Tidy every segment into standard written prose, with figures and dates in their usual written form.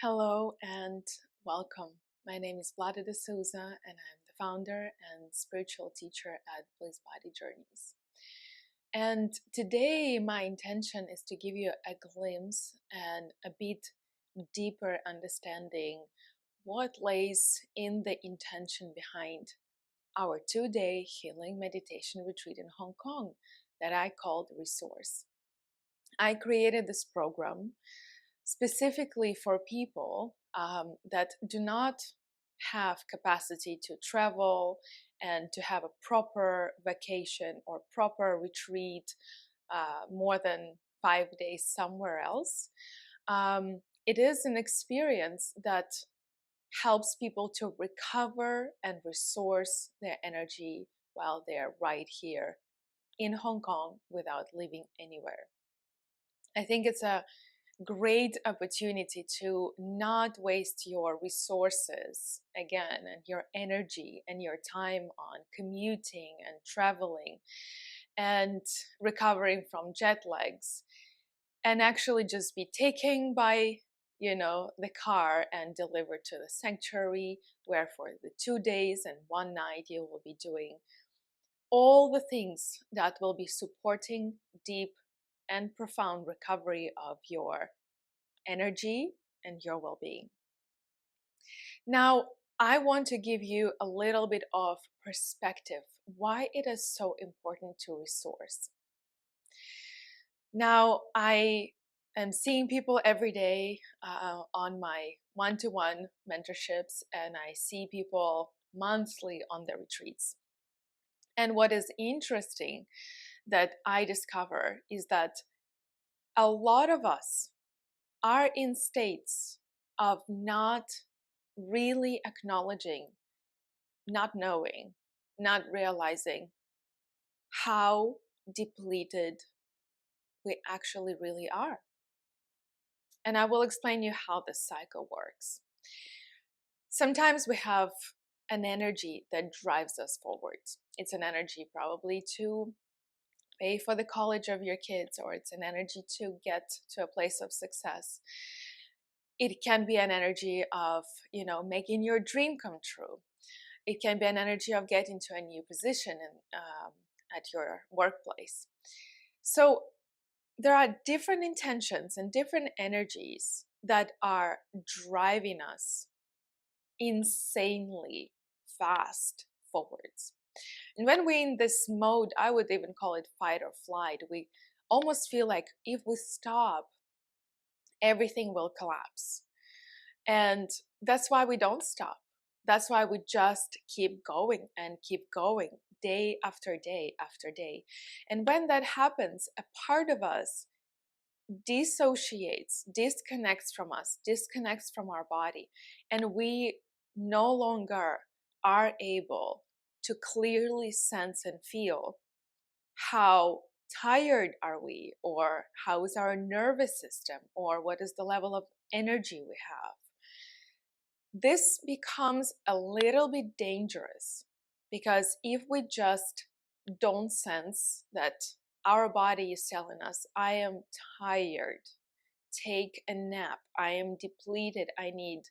Hello and welcome. My name is Vlada de Sousa, and I'm the founder and spiritual teacher at Bliss Body Journeys. And today, my intention is to give you a glimpse and a bit deeper understanding what lays in the intention behind our 2-day healing meditation retreat in Hong Kong that I called Resource. I created this program specifically for people that do not have capacity to travel and to have a proper vacation or proper retreat more than 5 days somewhere else. It is an experience that helps people to recover and resource their energy while they're right here in Hong Kong without leaving anywhere. I think it's a great opportunity to not waste your resources again and your energy and your time on commuting and traveling and recovering from jet lags, and actually just be taken by the car and delivered to the sanctuary, where for the 2 days and 1 night you will be doing all the things that will be supporting deep and profound recovery of your energy and your well-being. Now, I want to give you a little bit of perspective why it is so important to resource. Now, I am seeing people every day on my one-to-one mentorships, and I see people monthly on their retreats. And what is interesting that I discover is that a lot of us are in states of not really acknowledging, not knowing, not realizing how depleted we actually really are. And I will explain you how this cycle works. Sometimes we have an energy that drives us forward. It's an energy probably to pay for the college of your kids, or it's an energy to get to a place of success. It can be an energy of, making your dream come true. It can be an energy of getting to a new position at your workplace. So there are different intentions and different energies that are driving us insanely fast forwards. And when we're in this mode, I would even call it fight or flight, we almost feel like if we stop, everything will collapse. And that's why we don't stop. That's why we just keep going and keep going day after day after day. And when that happens, a part of us dissociates, disconnects from us, disconnects from our body, and we no longer are able to clearly sense and feel how tired are we, or how is our nervous system, or what is the level of energy we have. This becomes a little bit dangerous, because if we just don't sense that our body is telling us, I am tired, take a nap, I am depleted, I need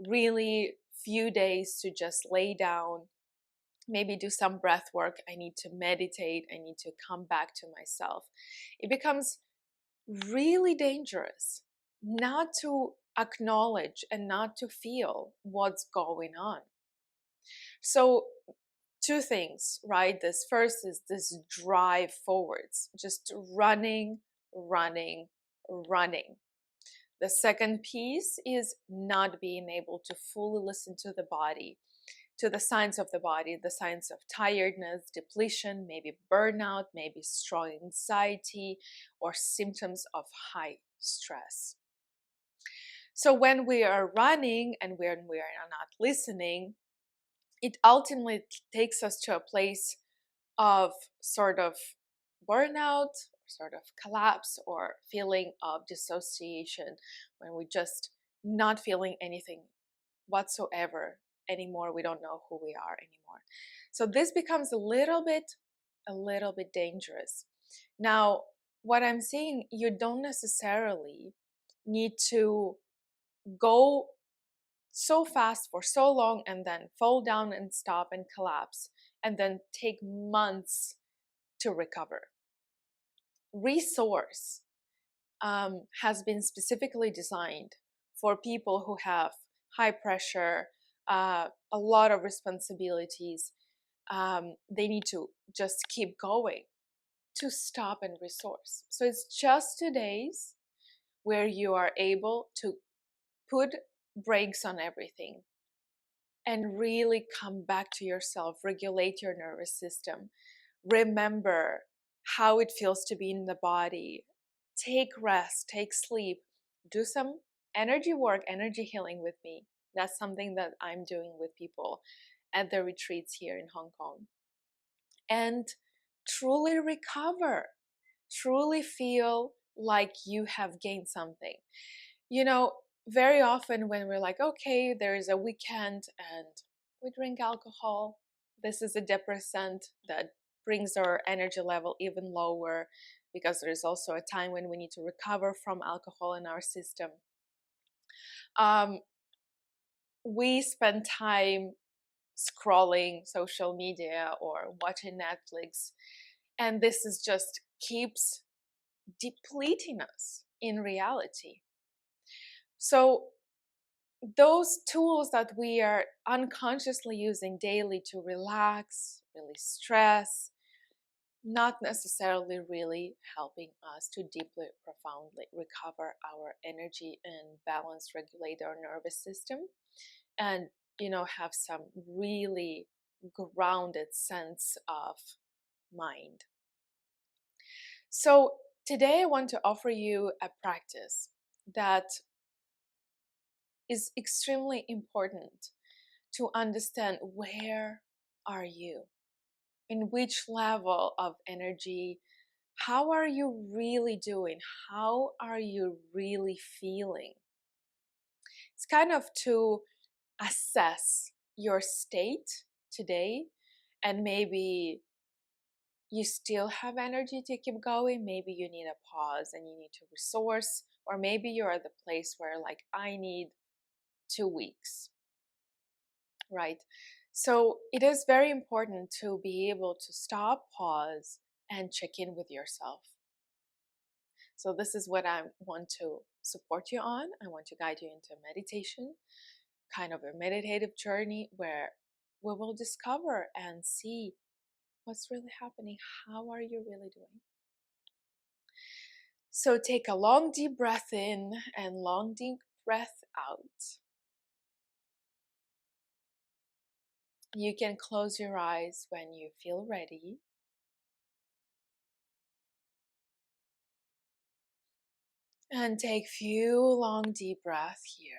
really few days to just lay down, maybe do some breath work, I need to meditate, I need to come back to myself. It becomes really dangerous not to acknowledge and not to feel what's going on. So two things, right? This first is this drive forwards, just running, running, running. The second piece is not being able to fully listen to the body, to the signs of the body, the signs of tiredness, depletion, maybe burnout, maybe strong anxiety, or symptoms of high stress. So when we are running and when we are not listening, it ultimately takes us to a place of sort of burnout, sort of collapse, or feeling of dissociation, when we just not feeling anything whatsoever anymore. We don't know who we are anymore. So this becomes a little bit dangerous. Now, what I'm saying, you don't necessarily need to go so fast for so long and then fall down and stop and collapse and then take months to recover. Resource has been specifically designed for people who have high pressure, a lot of responsibilities. They need to just keep going to stop and resource. So it's just 2 days where you are able to put brakes on everything and really come back to yourself, regulate your nervous system, remember how it feels to be in the body, take rest, take sleep, do some energy work, energy healing with me. That's something that I'm doing with people at the retreats here in Hong Kong. And truly recover, truly feel like you have gained something. You know, very often when we're like, okay, there is a weekend and we drink alcohol, this is a depressant that brings our energy level even lower, because there is also a time when we need to recover from alcohol in our system. We spend time scrolling social media or watching Netflix, and this is just keeps depleting us in reality. So those tools that we are unconsciously using daily to relax, release stress, not necessarily really helping us to deeply, profoundly recover our energy and balance, regulate our nervous system, and have some really grounded sense of mind. So today I want to offer you a practice that is extremely important to understand where are you, in which level of energy, how are you really doing, how are you really feeling. It's kind of to assess your state today, and maybe you still have energy to keep going, maybe you need a pause and you need to resource, or maybe you're at the place where like I need 2 weeks, right? So it is very important to be able to stop, pause, and check in with yourself. So this is what I want to support you on. I want to guide you into meditation, kind of a meditative journey where we will discover and see what's really happening. How are you really doing? So take a long deep breath in and long deep breath out. You can close your eyes when you feel ready. And take few long deep breaths here.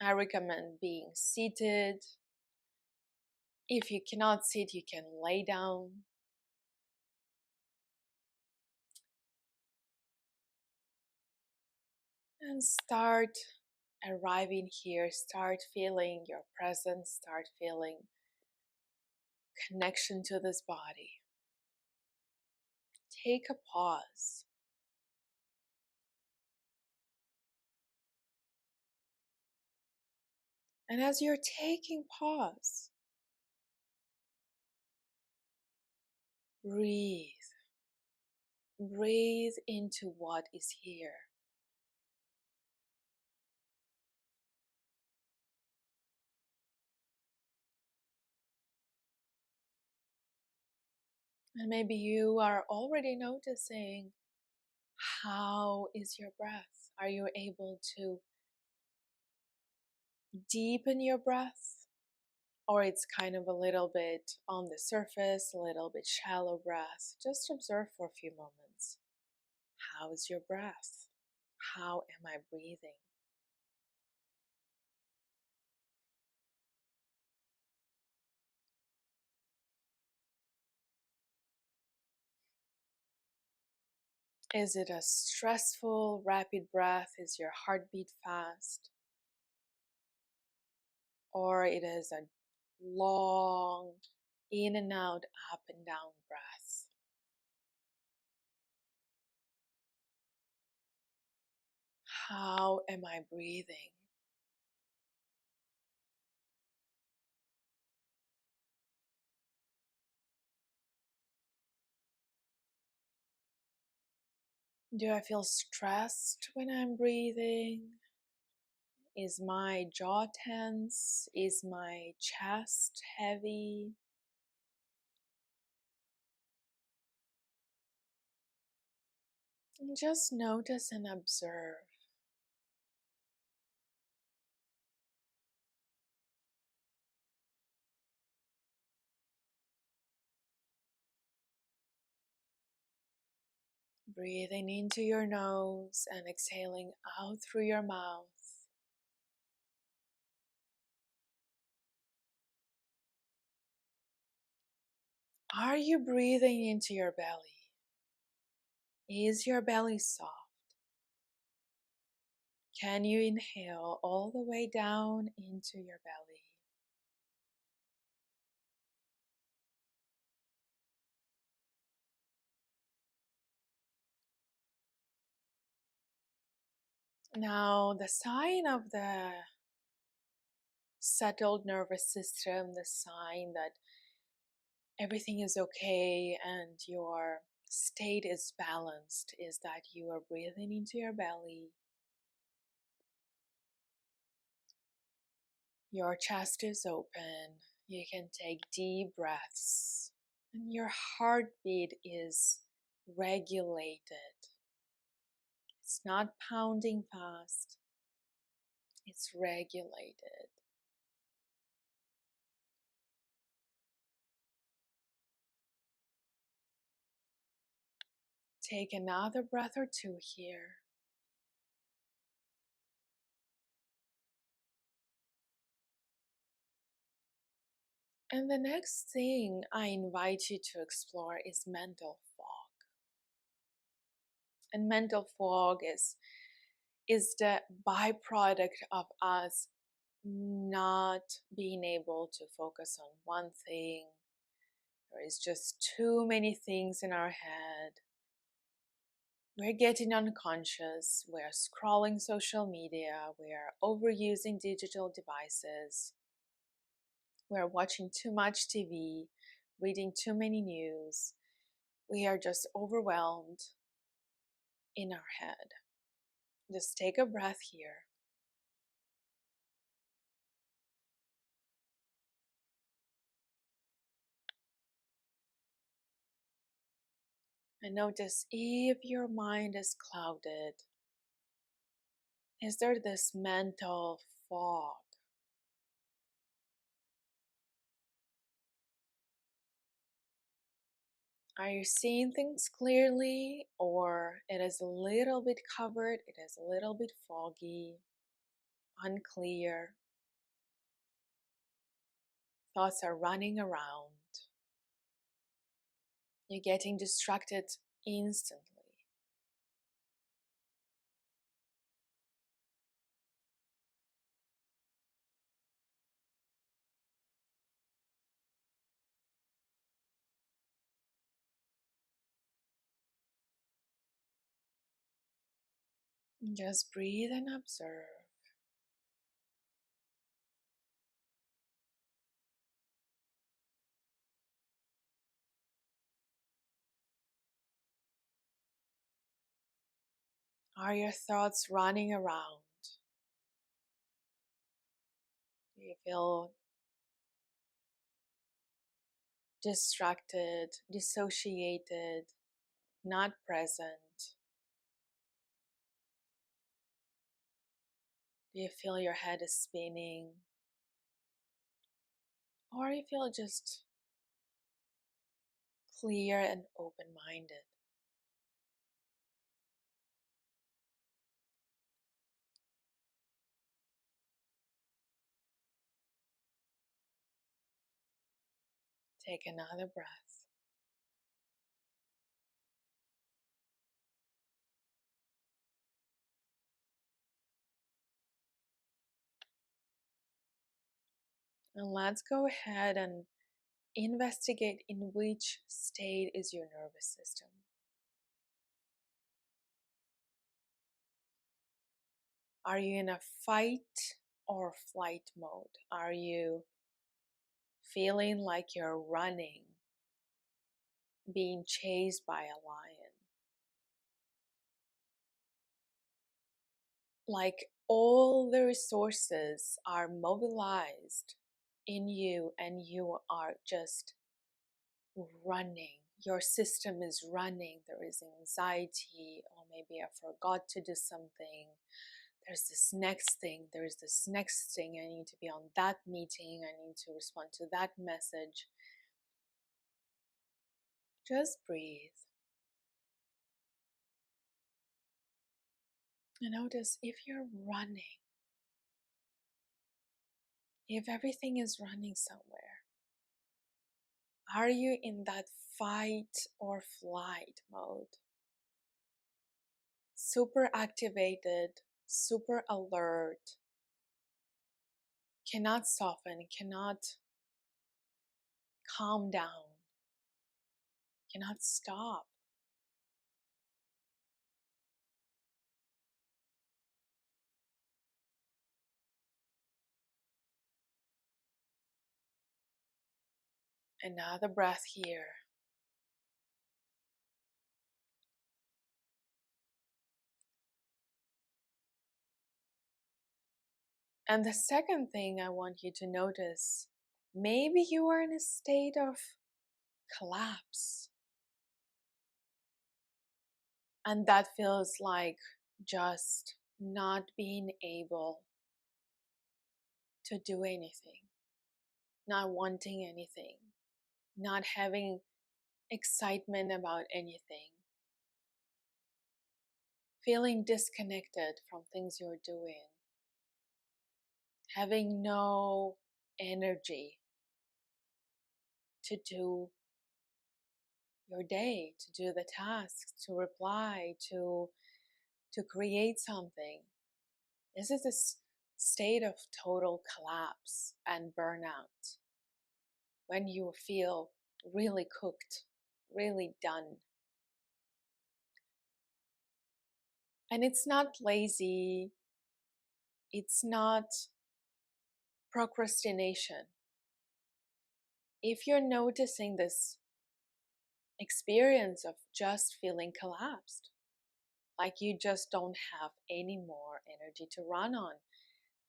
I recommend being seated. If you cannot sit, you can lay down. And start arriving here. Start feeling your presence. Start feeling connection to this body. Take a pause. And as you're taking pause, breathe. Breathe into what is here. And maybe you are already noticing, how is your breath? Are you able to deepen your breath? Or it's kind of a little bit on the surface, a little bit shallow breath. Just observe for a few moments. How is your breath? How am I breathing? Is it a stressful, rapid breath? Is your heartbeat fast? Or it is a long in and out, up and down breath? How am I breathing? Do I feel stressed when I'm breathing? Is my jaw tense? Is my chest heavy? And just notice and observe. Breathing into your nose and exhaling out through your mouth. Are you breathing into your belly? Is your belly soft? Can you inhale all the way down into your belly? Now, the sign of the settled nervous system, the sign that everything is okay and your state is balanced, is that you are breathing into your belly. Your chest is open. You can take deep breaths. And your heartbeat is regulated. It's not pounding fast, it's regulated. Take another breath or two here. And the next thing I invite you to explore is mental fog. And mental fog is the byproduct of us not being able to focus on one thing. There is just too many things in our head. We're getting unconscious, we're scrolling social media, we're overusing digital devices, we're watching too much TV, reading too many news. We are just overwhelmed in our head. Just take a breath here. And notice if your mind is clouded. Is there this mental fog? Are you seeing things clearly, or it is a little bit covered, it is a little bit foggy, unclear? Thoughts are running around. You're getting distracted instantly. Just breathe and observe. Are your thoughts running around? Do you feel distracted, dissociated, not present? Do you feel your head is spinning? Or you feel just clear and open-minded? Take another breath. And let's go ahead and investigate in which state is your nervous system. Are you in a fight or flight mode? Are you feeling like you're running, being chased by a lion? Like all the resources are mobilized in you and you are just running. Your system is running. There is anxiety, or maybe I forgot to do something. There's this next thing. There's this next thing. I need to be on that meeting. I need to respond to that message. Just breathe. And notice if you're running, if everything is running somewhere, are you in that fight or flight mode? Super activated, super alert, cannot soften, cannot calm down, cannot stop. Another breath here. And the second thing I want you to notice, maybe you are in a state of collapse. And that feels like just not being able to do anything, not wanting anything, not having excitement about anything, feeling disconnected from things you're doing, having no energy to do your day, to do the tasks, to reply, to create something. This is a state of total collapse and burnout when you feel really cooked, really done. And it's not lazy, it's not procrastination. If you're noticing this experience of just feeling collapsed, like you just don't have any more energy to run on,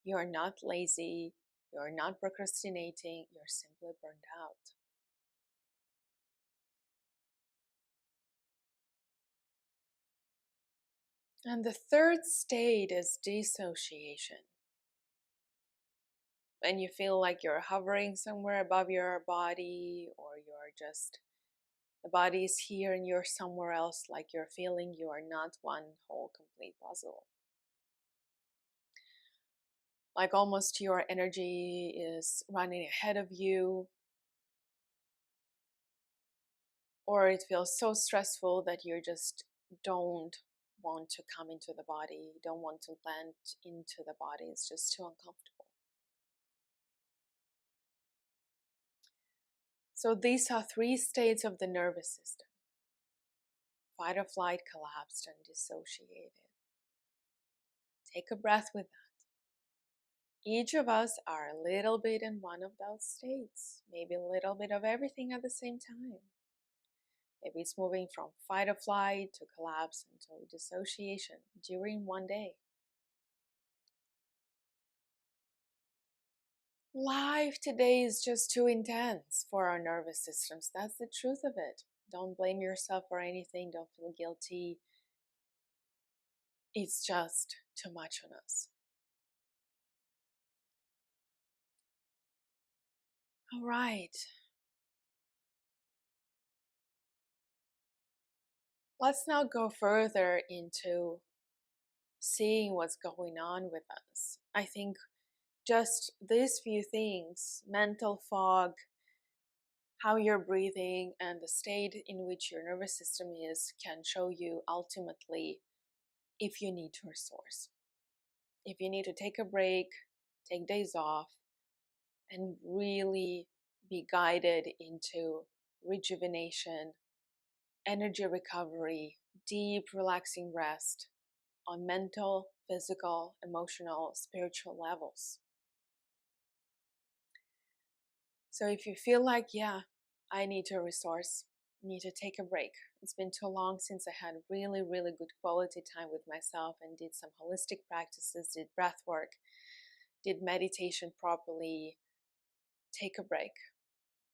you're not lazy, you're not procrastinating, you're simply burned out. And the third state is dissociation. When you feel like you're hovering somewhere above your body, or you're just, the body is here and you're somewhere else, like you're feeling you are not one whole complete puzzle. Like almost your energy is running ahead of you, or it feels so stressful that you just don't want to come into the body, don't want to land into the body. It's just too uncomfortable. So these are three states of the nervous system: fight or flight, collapsed, and dissociated. Take a breath with that. Each of us are a little bit in one of those states, maybe a little bit of everything at the same time. Maybe it's moving from fight or flight to collapse and to dissociation during one day. Life today is just too intense for our nervous systems. That's the truth of it. Don't blame yourself for anything. Don't feel guilty. It's just too much on us. All right. Let's now go further into seeing what's going on with us. I think just these few things, mental fog, how you're breathing, and the state in which your nervous system is, can show you ultimately if you need to resource. If you need to take a break, take days off, and really be guided into rejuvenation, energy recovery, deep relaxing rest on mental, physical, emotional, spiritual levels. So if you feel like, yeah, I need to resource, need to take a break. It's been too long since I had really, really good quality time with myself and did some holistic practices, did breath work, did meditation properly. Take a break.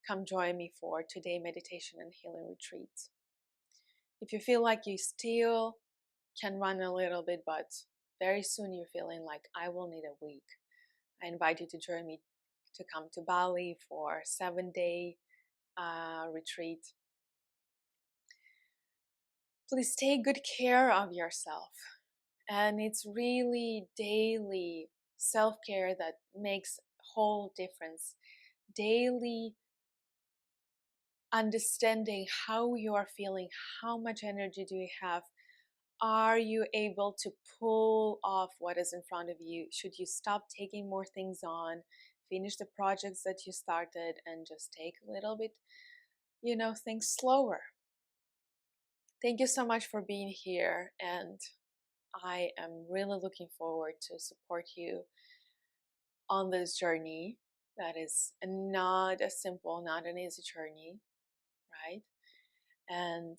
Come join me for today meditation and healing retreat. If you feel like you still can run a little bit, but very soon you're feeling like I will need a week, I invite you to join me to come to Bali for a 7-day retreat. Please take good care of yourself. And it's really daily self-care that makes a whole difference. Daily understanding how you are feeling, how much energy do you have, are you able to pull off what is in front of you? Should you stop taking more things on, finish the projects that you started, and just take a little bit, things slower? Thank you so much for being here, and I am really looking forward to support you on this journey that is not a simple, not an easy journey, right? And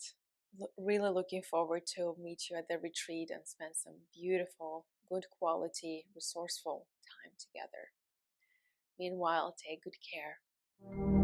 really looking forward to meet you at the retreat and spend some beautiful, good quality, resourceful time together. Meanwhile, take good care.